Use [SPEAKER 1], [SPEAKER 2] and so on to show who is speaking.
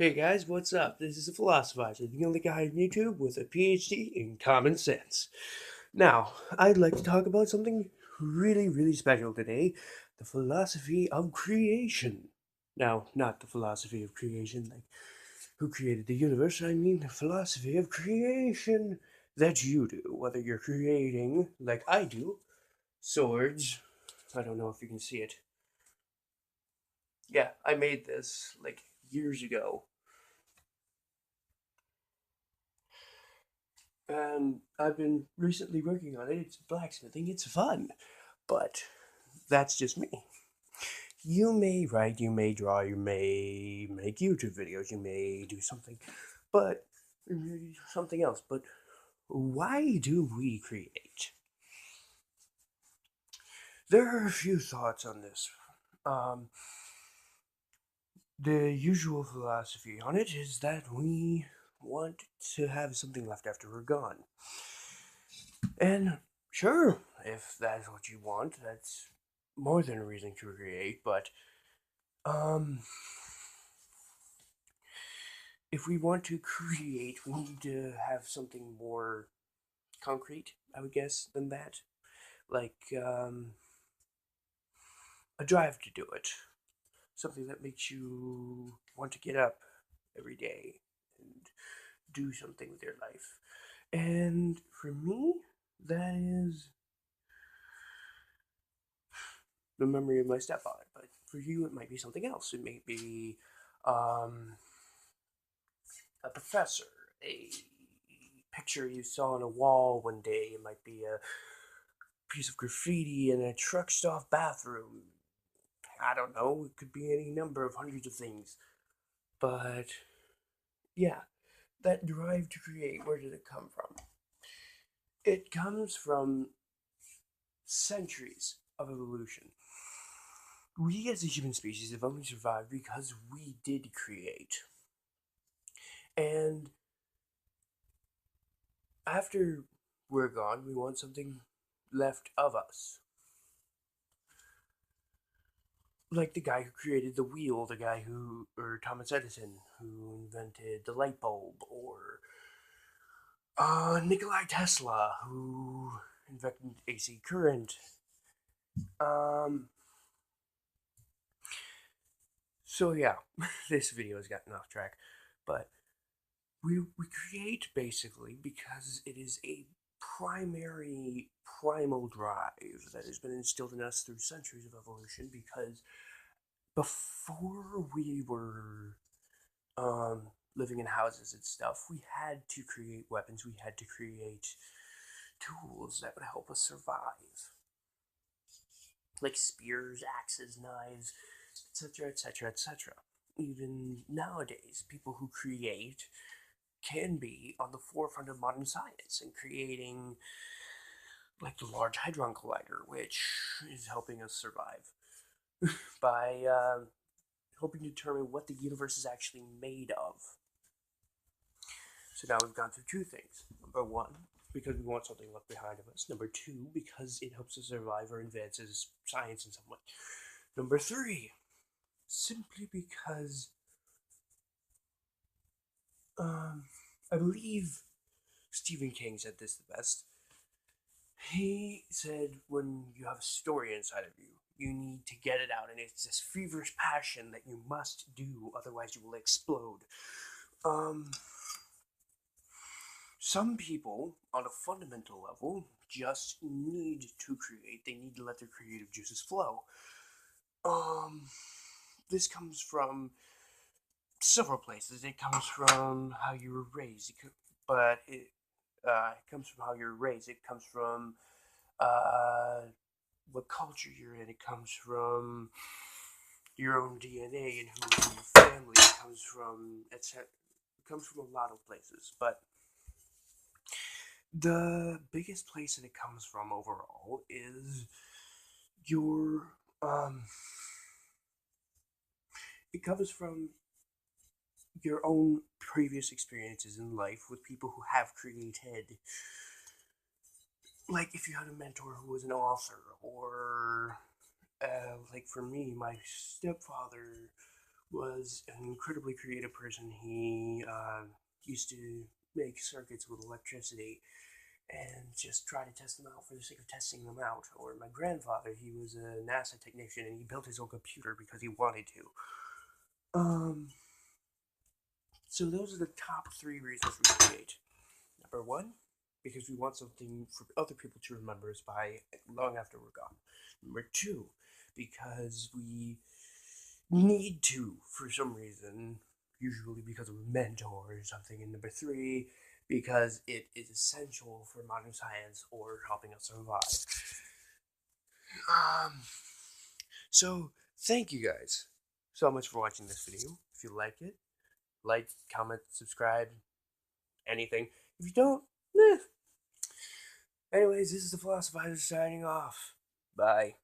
[SPEAKER 1] Hey guys, what's up? This is a Philosophizer, the only guy on YouTube with a PhD in common sense. Now, I'd like to talk about something really special today, the philosophy of creation. Now, not the philosophy of creation, like who created the universe, I mean the philosophy of creation that you do, whether you're creating, like I do, swords. I don't know if you can see it. Yeah, I made this like years ago. And I've been recently working on it. It's blacksmithing. It's fun, but that's just me. You may write, you may draw, you may make YouTube videos, you may do something, but something else. But why do we create? There are a few thoughts on this. Um, the usual philosophy on it is that we want to have something left after we're gone. And sure, if that's what you want, that's more than a reason to create, but um if we want to create, we need to have something more concrete, I would guess, than that. Like a drive to do it. Something that makes you want to get up every day and do something with your life. And for me, that is the memory of my stepfather. But for you, it might be something else. It may be um, a professor, a picture you saw on a wall one day. It might be a piece of graffiti in a truck stop bathroom. I don't know. It could be any number of hundreds of things. But yeah, that drive to create, where did it come from? It comes from centuries of evolution. We as a human species have only survived because we did create. And after we're gone, we want something left of us. Like the guy who created the wheel, the guy who, or Thomas Edison, who invented the light bulb, or Nikolai Tesla, who invented AC current. Um, so yeah, this video has gotten off track, but we create basically because it is a primary primal drive that has been instilled in us through centuries of evolution because before we were living in houses and stuff, we had to create weapons, we had to create tools that would help us survive. Like spears, axes, knives, etc., etc., etc. Even nowadays, people who create can be on the forefront of modern science and creating like the Large Hadron Collider, which is helping us survive by helping determine what the universe is actually made of. So now we've gone through two things. Number one, because we want something left behind of us. Number two, because it helps us survive or advances science in some way. Number three, simply because um, I believe Stephen King said this the best. He said when you have a story inside of you, you need to get it out, and it's this feverish passion that you must do, otherwise you will explode. Um, some people, on a fundamental level, just need to create. They need to let their creative juices flow. Um, this comes from several places. It comes from how you were raised, but it comes from how you're raised. It comes from uh, what culture you're in. It comes from your own DNA and who's in your family. It comes from etc. It comes from a lot of places, but the biggest place that it comes from overall is your it comes from your own previous experiences in life with people who have created. Like if you had a mentor who was an author, or like for me, my stepfather was an incredibly creative person. He used to make circuits with electricity and just try to test them out for the sake of testing them out. Or my grandfather, he was a NASA technician and he built his own computer because he wanted to. So those are the top 3 reasons we create. Number 1, because we want something for other people to remember us by long after we're gone. Number 2, because we need to for some reason, usually because of a mentor or something. And number 3, because it is essential for modern science or helping us survive. Um, so thank you guys so much for watching this video. If you like it, like, comment, subscribe, anything. If you don't, eh. Anyways, this is the Philosophizer signing off. Bye.